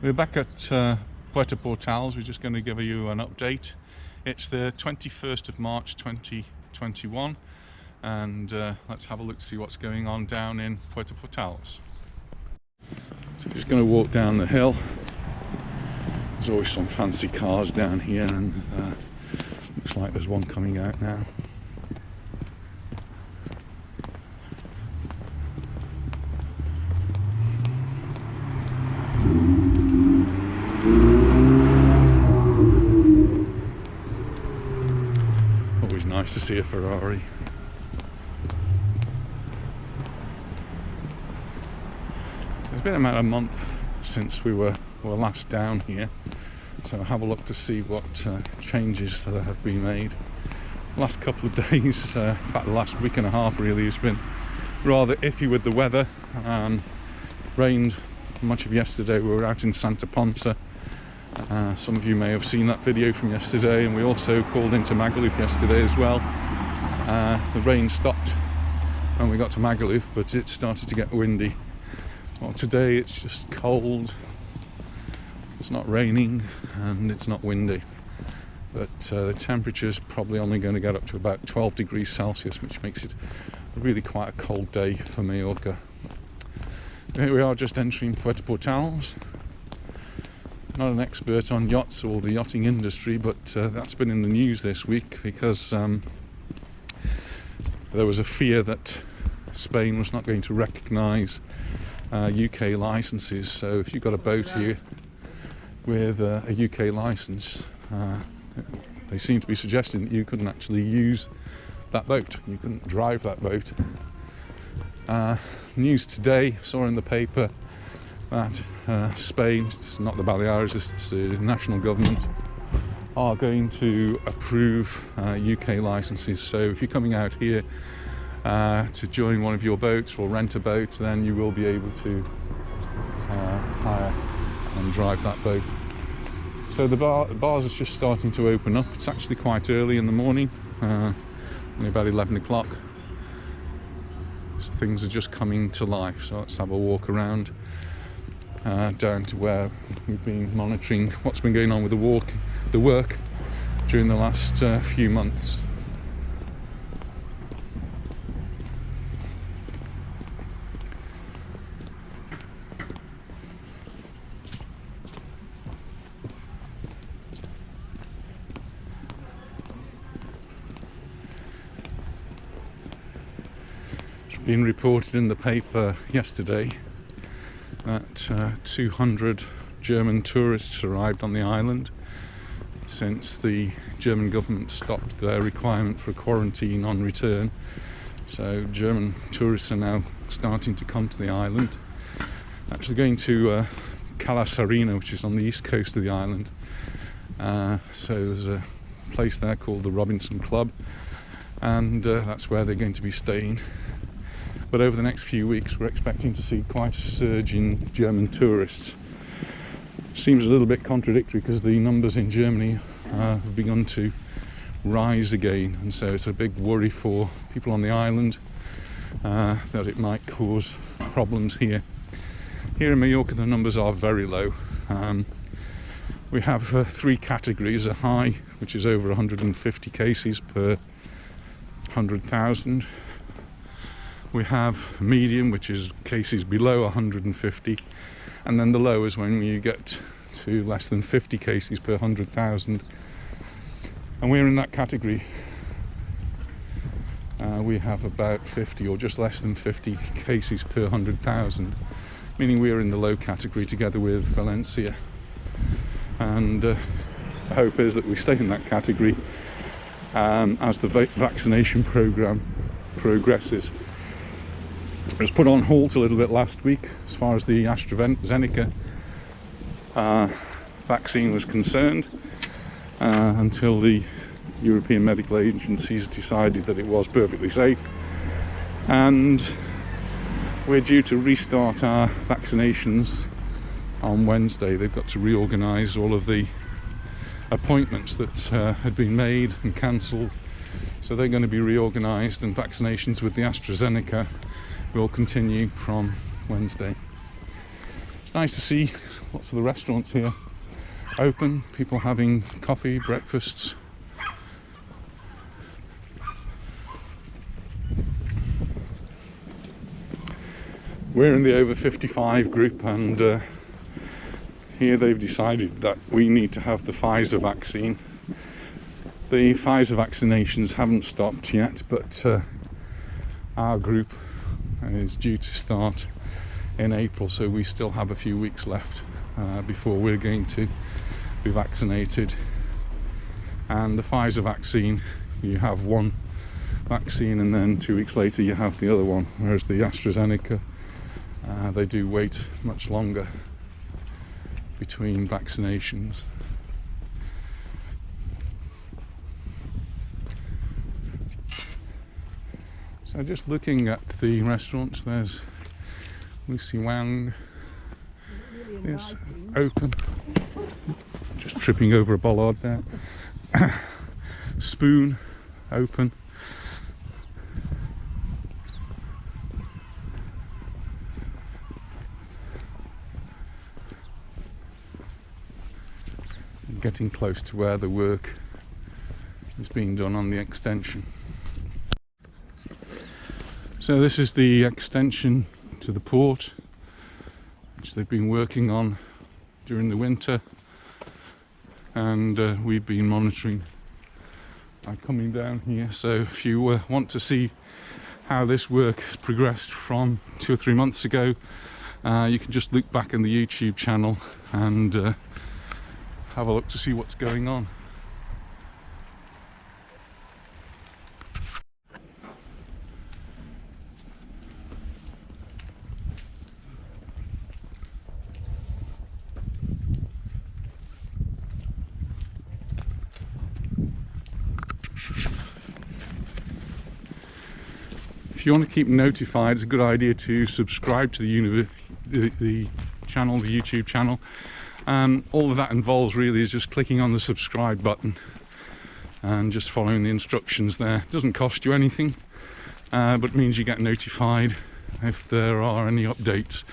We're back at Puerto Portals. We're just going to give you an update. It's the 21st of March 2021 and let's have a look to see what's going on down in Puerto Portals. So we're just going to walk down the hill. There's always some fancy cars down here, and looks like there's one coming out now. Always nice to see a Ferrari. It's been about a month since we were last down here, so I'll have a look to see what changes that have been made. The last couple of days, in fact the last week and a half really, has been rather iffy with the weather. Rained much of yesterday. We were out in Santa Ponsa. Some of you may have seen that video from yesterday, and we also called into Magaluf yesterday as well. The rain stopped when we got to Magaluf, but it started to get windy. Well, today it's just cold, it's not raining and it's not windy, but the temperature's probably only going to get up to about 12 degrees Celsius, which makes it really quite a cold day for Mallorca. Here we are, just entering Puerto Portals. Not an expert on yachts or the yachting industry, but that's been in the news this week because there was a fear that Spain was not going to recognise UK licenses. So if you've got a boat here with a UK licence, they seem to be suggesting that you couldn't actually use that boat, you couldn't drive that boat. News today, saw in the paper that Spain, it's not the Balearics, it's the national government, are going to approve UK licenses. So if you're coming out here to join one of your boats or rent a boat, then you will be able to hire and drive that boat. So the bars are just starting to open up. It's actually quite early in the morning, only about 11 o'clock. So things are just coming to life. So let's have a walk around down to where we've been monitoring what's been going on with the work during the last few months. Been reported in the paper yesterday that 200 German tourists arrived on the island since the German government stopped their requirement for quarantine on return. So German tourists are now starting to come to the island, actually going to Marina, which is on the east coast of the island. So there's a place there called the Robinson Club, and that's where they're going to be staying. But over the next few weeks we're expecting to see quite a surge in German tourists. Seems a little bit contradictory because the numbers in Germany have begun to rise again, and so it's a big worry for people on the island that it might cause problems here. Here in Mallorca the numbers are very low. We have three categories: a high, which is over 150 cases per 100,000. We have medium, which is cases below 150, and then the low is when you get to less than 50 cases per 100,000, and we're in that category. We have about 50 or just less than 50 cases per 100,000, meaning we're in the low category together with Valencia, and the hope is that we stay in that category as the vaccination program progresses. It was put on hold a little bit last week as far as the AstraZeneca vaccine was concerned, until the European medical agencies decided that it was perfectly safe, and we're due to restart our vaccinations on Wednesday. They've got to reorganise all of the appointments that had been made and cancelled, so they're going to be reorganised, and vaccinations with the AstraZeneca will continue from Wednesday. It's nice to see lots of the restaurants here open, people having coffee, breakfasts. We're in the over 55 group, and here they've decided that we need to have the Pfizer vaccine. The Pfizer vaccinations haven't stopped yet, but our group is due to start in April, so we still have a few weeks left before we're going to be vaccinated. And the Pfizer vaccine, you have one vaccine and then 2 weeks later you have the other one, whereas the AstraZeneca, they do wait much longer between vaccinations. So just looking at the restaurants, there's Lucy Wang is open. Just tripping over a bollard there. Spoon open. Getting close to where the work is being done on the extension. So this is the extension to the port, which they've been working on during the winter, and we've been monitoring by coming down here. So if you want to see how this work has progressed from 2 or 3 months ago, you can just look back in the YouTube channel and have a look to see what's going on. If you want to keep notified, it's a good idea to subscribe to the channel, the YouTube channel. All of that involves really is just clicking on the subscribe button and just following the instructions there. It doesn't cost you anything, but means you get notified if there are any updates.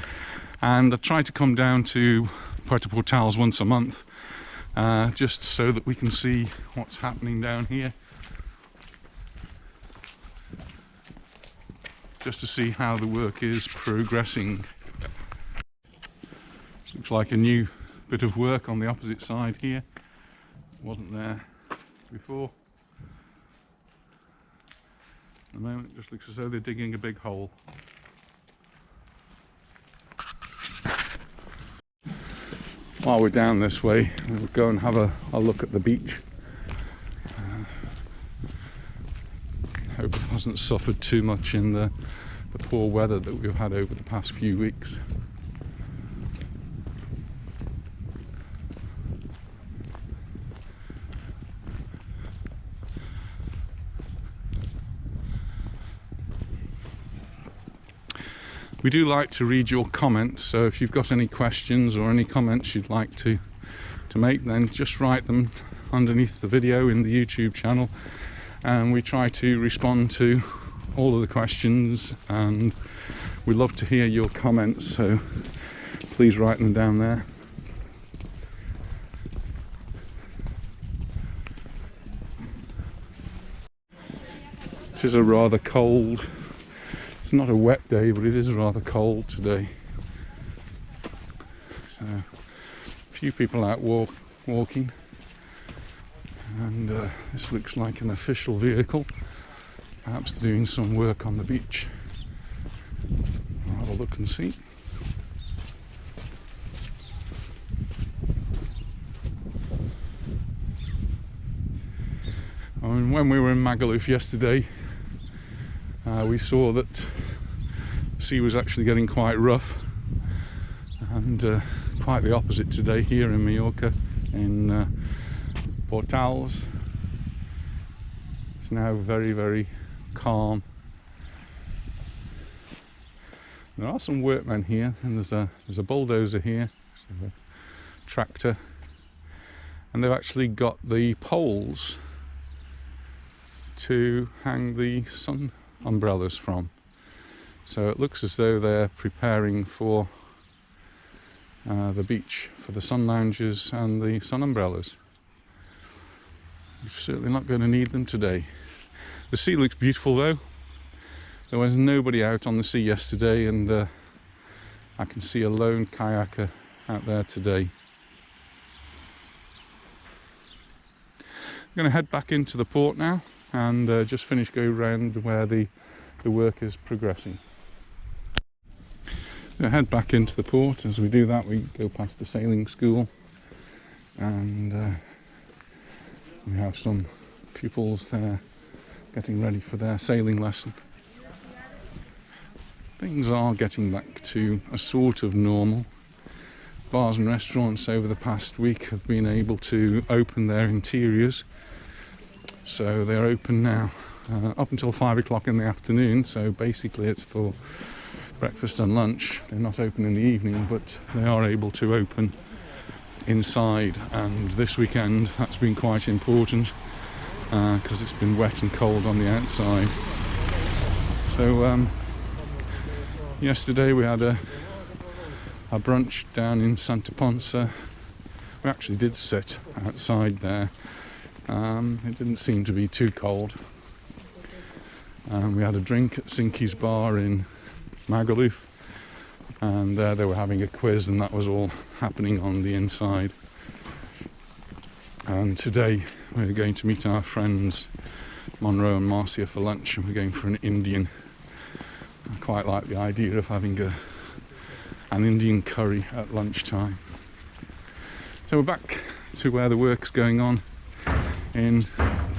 And I try to come down to Puerto Portals once a month, just so that we can see what's happening down here, just to see how the work is progressing. Looks like a new bit of work on the opposite side here. Wasn't there before. At the moment it just looks as though they're digging a big hole. While we're down this way, we'll go and have a look at the beach. Hope it hasn't suffered too much in the poor weather that we've had over the past few weeks. We do like to read your comments, so if you've got any questions or any comments you'd like to make, then just write them underneath the video in the YouTube channel, and we try to respond to all of the questions, and we love to hear your comments, so please write them down there. This is a rather cold, it's not a wet day, but it is rather cold today. So, a few people out walking, and this looks like an official vehicle, perhaps doing some work on the beach. I'll have a look and see. I mean, when we were in Magaluf yesterday, we saw that the sea was actually getting quite rough, and quite the opposite today here in Mallorca, in Portals. It's now very, very calm. There are some workmen here, and there's a bulldozer here, so a tractor, and they've actually got the poles to hang the sun umbrellas from. So it looks as though they're preparing for the beach for the sun loungers and the sun umbrellas. You're certainly not going to need them today. The sea looks beautiful though. There was nobody out on the sea yesterday, and I can see a lone kayaker out there today. I'm going to head back into the port now and just finish going around where the work is progressing. So head back into the port. As we do that, we go past the sailing school, and we have some pupils there getting ready for their sailing lesson. Things are getting back to a sort of normal. Bars and restaurants over the past week have been able to open their interiors, so they're open now up until 5 o'clock in the afternoon. So basically it's for breakfast and lunch. They're not open in the evening, but they are able to open inside, and this weekend that's been quite important because it's been wet and cold on the outside. So yesterday we had a brunch down in Santa Ponsa. We actually did sit outside there. It didn't seem to be too cold. We had a drink at Sinky's bar in Magaluf, and they were having a quiz, and that was all happening on the inside. And today we're going to meet our friends Monroe and Marcia for lunch, and we're going for an Indian. I quite like the idea of having an Indian curry at lunchtime. So we're back to where the work's going on in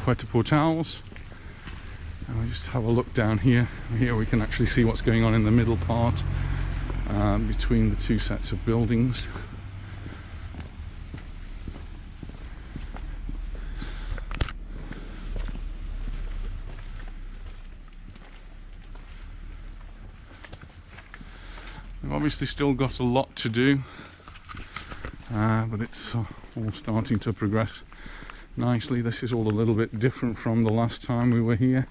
Puerto Portals. And we'll just have a look down here. Here we can actually see what's going on in the middle part between the two sets of buildings. We've obviously still got a lot to do, but it's all starting to progress nicely. This is all a little bit different from the last time we were here.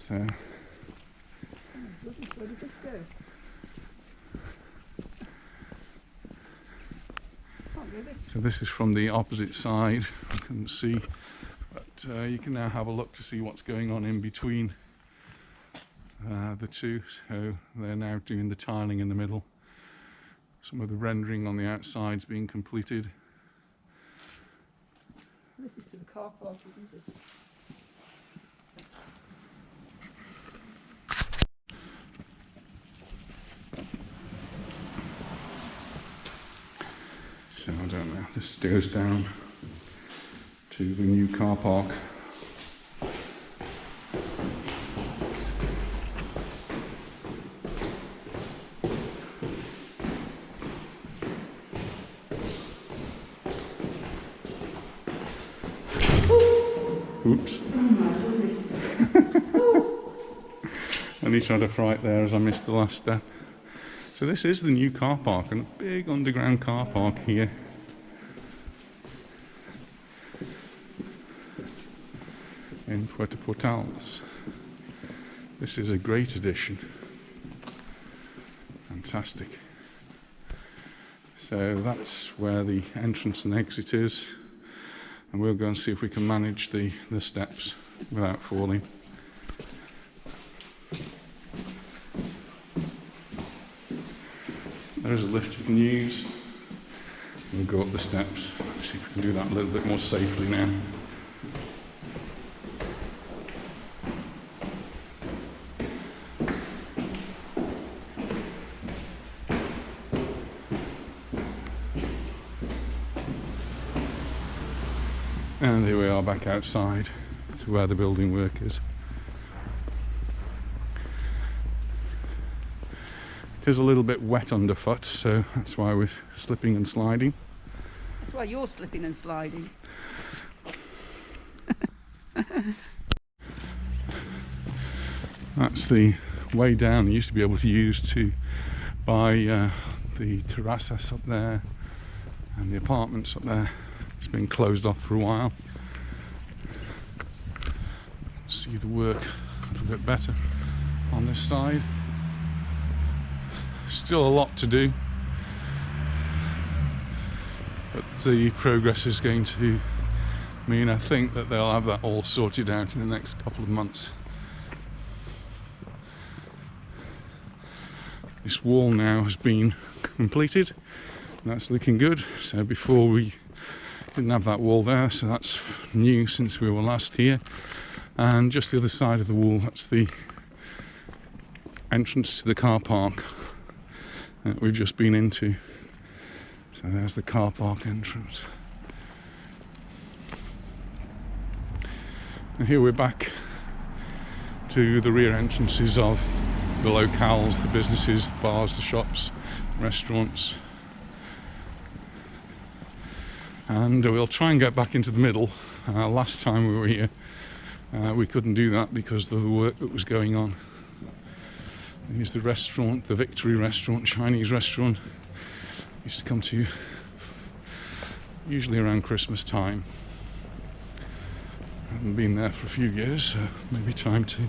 So this is from the opposite side. I couldn't see, but you can now have a look to see what's going on in between the two. So they're now doing the tiling in the middle. Some of the rendering on the outside is being completed. This is to the car park, isn't it? So I don't know, this goes down to the new car park. Oops. Oh my goodness. I need to have a fright there as I missed the last step. So this is the new car park, and a big underground car park here. In Puerto Portals. This is a great addition. Fantastic. So that's where the entrance and exit is, and we'll go and see if we can manage the steps without falling. There's a lift you can use. We'll go up the steps, see if we can do that a little bit more safely now. And here we are back outside to where the building work is. It is a little bit wet underfoot, so that's why we're slipping and sliding. That's why you're slipping and sliding. That's the way down. You used to be able to use to buy the terraces up there and the apartments up there. It's been closed off for a while. See the work a little bit better on this side. Still a lot to do. But the progress is going to mean, I think, that they'll have that all sorted out in the next couple of months. This wall now has been completed, and that's looking good. So before we didn't have that wall there, so that's new since we were last here. And just the other side of the wall, that's the entrance to the car park that we've just been into. So there's the car park entrance. And here we're back to the rear entrances of the locales, the businesses, the bars, the shops, restaurants. And we'll try and get back into the middle. Last time we were here, we couldn't do that because of the work that was going on. Here's the restaurant, the Victory restaurant, Chinese restaurant. Used to come to usually around Christmas time. Haven't been there for a few years, so maybe time to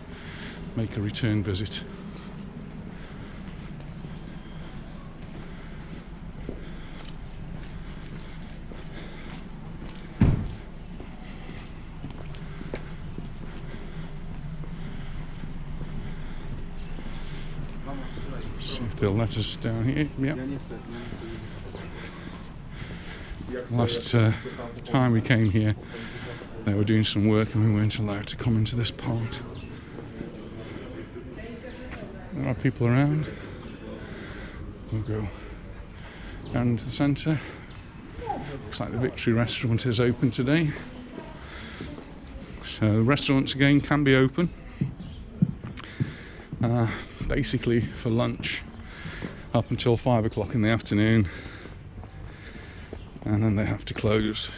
make a return visit. See if they'll let us down here. Yep. Last time we came here, they were doing some work and we weren't allowed to come into this part. There are people around. We'll go down into the centre. Looks like the Victory restaurant is open today. So restaurants again can be open. Basically for lunch up until 5 o'clock in the afternoon, and then they have to close.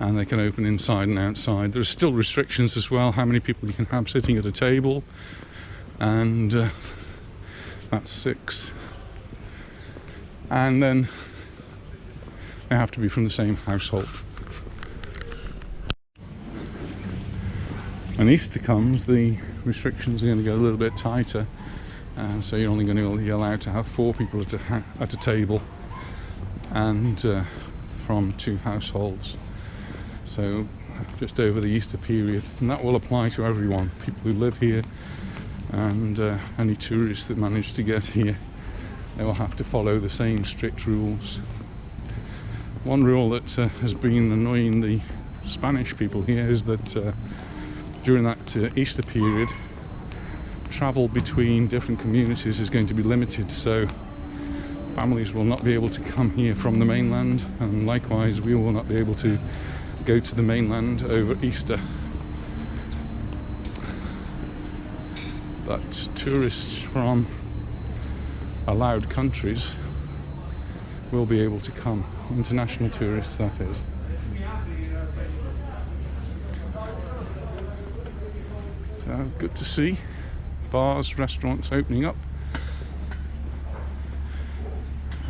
And they can open inside and outside. There's still restrictions as well, how many people you can have sitting at a table, and that's 6. And then they have to be from the same household. When Easter comes, the restrictions are going to get a little bit tighter, so you're only going to be allowed to have 4 people at a table, and from 2 households. So just over the Easter period, and that will apply to everyone, people who live here and any tourists that manage to get here. They will have to follow the same strict rules. One rule that has been annoying the Spanish people here is that during that Easter period, travel between different communities is going to be limited, so families will not be able to come here from the mainland, and likewise we will not be able to go to the mainland over Easter. But tourists from allowed countries will be able to come, international tourists that is. So good to see bars, restaurants opening up,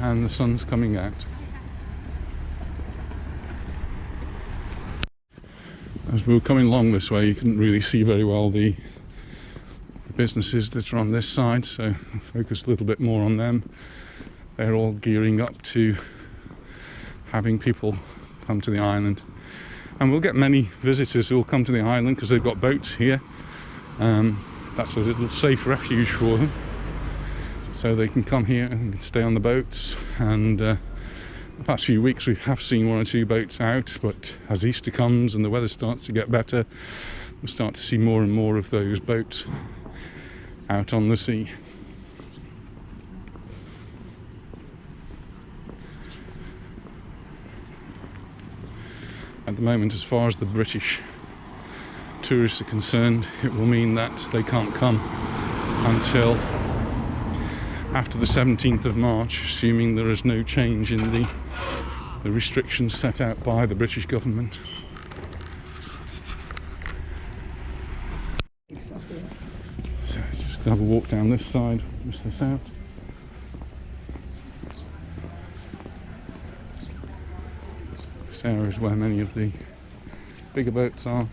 and the sun's coming out. As we were coming along this way, you couldn't really see very well the businesses that are on this side, so I'll focus a little bit more on them. They're all gearing up to having people come to the island, and we'll get many visitors who will come to the island because they've got boats here. That's a little safe refuge for them, so they can come here and stay on the boats. And the past few weeks we have seen 1 or 2 boats out, but as Easter comes and the weather starts to get better, we'll start to see more and more of those boats out on the sea. At the moment, as far as the British tourists are concerned, it will mean that they can't come until after the 17th of March, assuming there is no change in the restrictions set out by the British government. So just gonna have a walk down this side, miss this out. This area is where many of the bigger boats are.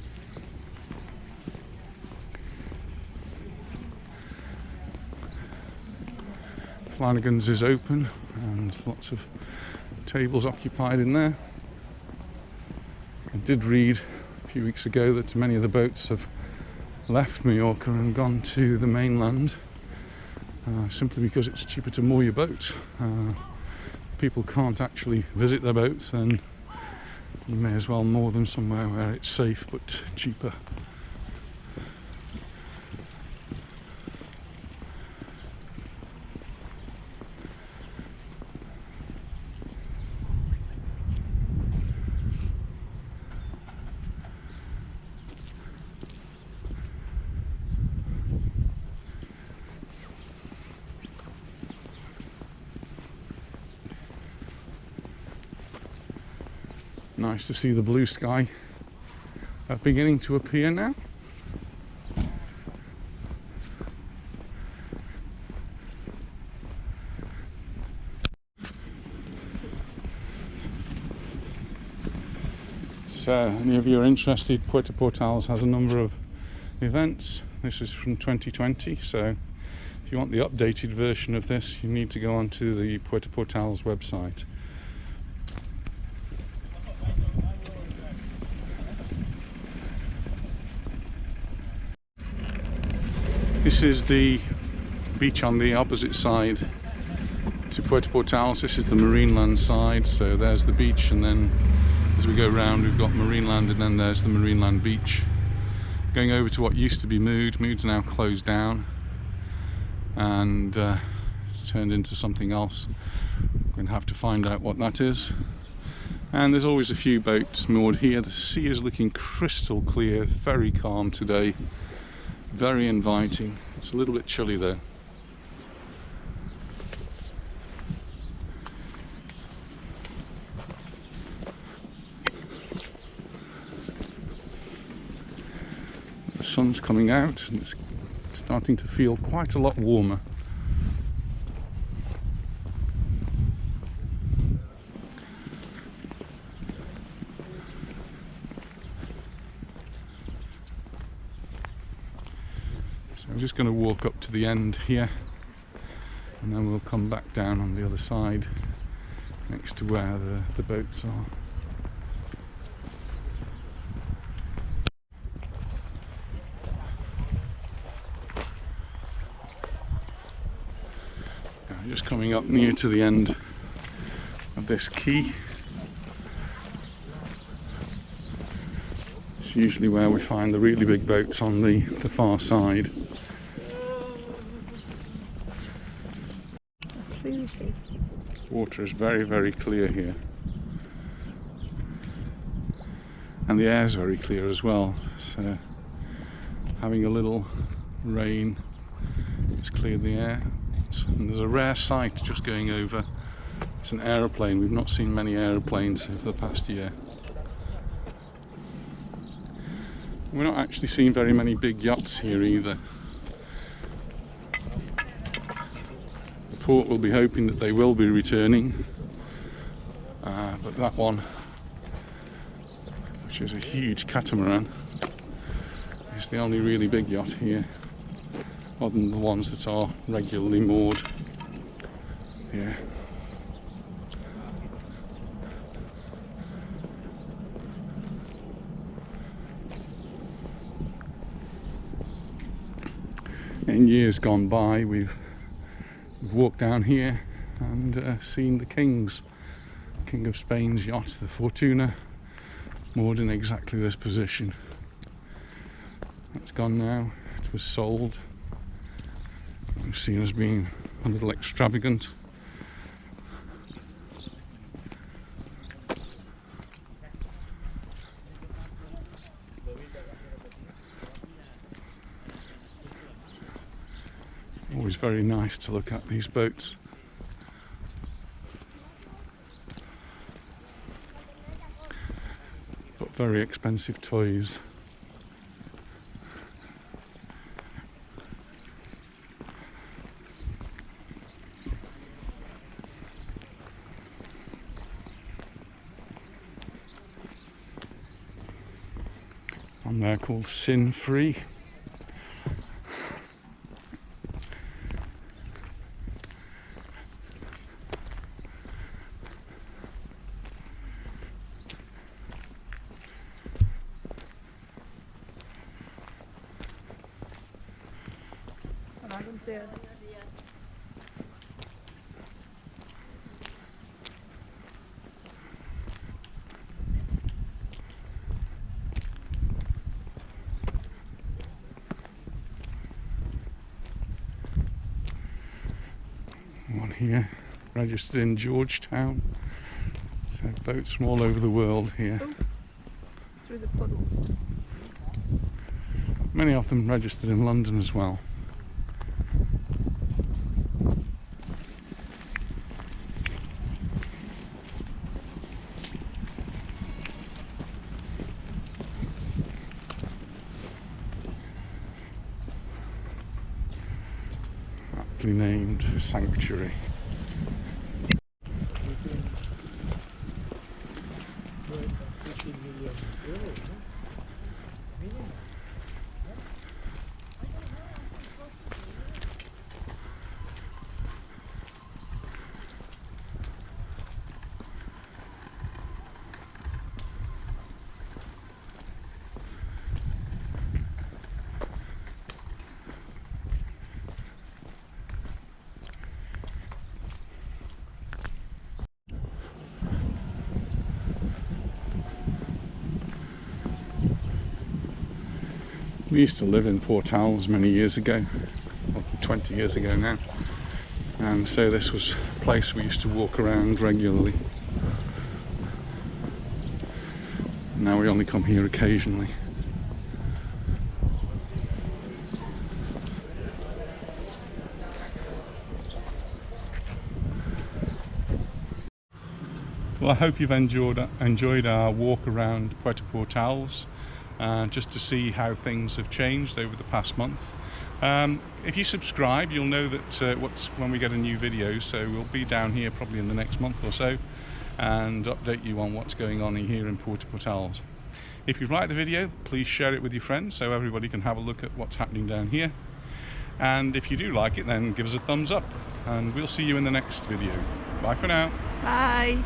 Flanagan's is open and lots of tables occupied in there. I did read a few weeks ago that many of the boats have left Mallorca and gone to the mainland simply because it's cheaper to moor your boat. People can't actually visit their boats, then you may as well moor them somewhere where it's safe but cheaper. Nice to see the blue sky beginning to appear now. So, any of you are interested, Puerto Portals has a number of events. This is from 2020, so if you want the updated version of this, you need to go onto the Puerto Portals website. This is the beach on the opposite side to Puerto Portals. This is the Marineland side, so there's the beach, and then as we go round we've got Marineland, and then there's the Marineland beach. Going over to what used to be Mood. Mood's now closed down and it's turned into something else. I'm going to have to find out what that is. And there's always a few boats moored here. The sea is looking crystal clear, very calm today. Very inviting. It's a little bit chilly though. The sun's coming out and it's starting to feel quite a lot warmer. I'm just going to walk up to the end here and then we'll come back down on the other side next to where the boats are. Now, just coming up near to the end of this quay. It's usually where we find the really big boats on the far side. Water is very, very clear here, and the air is very clear as well, so having a little rain has cleared the air. And there's a rare sight just going over. It's an aeroplane. We've not seen many aeroplanes over the past year. We're not actually seeing very many big yachts here either. Port will be hoping that they will be returning, but that one, which is a huge catamaran, is the only really big yacht here, other than the ones that are regularly moored here. In years gone by, we've walked down here and seen the King of Spain's yacht, the Fortuna, moored in exactly this position. That's gone now. It was sold. It was seen as being a little extravagant. Always very nice to look at these boats. But very expensive toys. One there called Sin Free. Comes here. One here, registered in Georgetown. So boats from all over the world here. Oh, through the puddles. Many of them registered in London as well. Aptly named sanctuary. We used to live in Portals many years ago, well, 20 years ago now, and so this was a place we used to walk around regularly. Now we only come here occasionally. Well, I hope you've enjoyed our walk around Puerto Portals, just to see how things have changed over the past month. If you subscribe, you'll know that when we get a new video, so we'll be down here probably in the next month or so and update you on what's going on here in Puerto Portals. If you've liked the video, please share it with your friends so everybody can have a look at what's happening down here. And if you do like it, then give us a thumbs up, and we'll see you in the next video. Bye for now. Bye.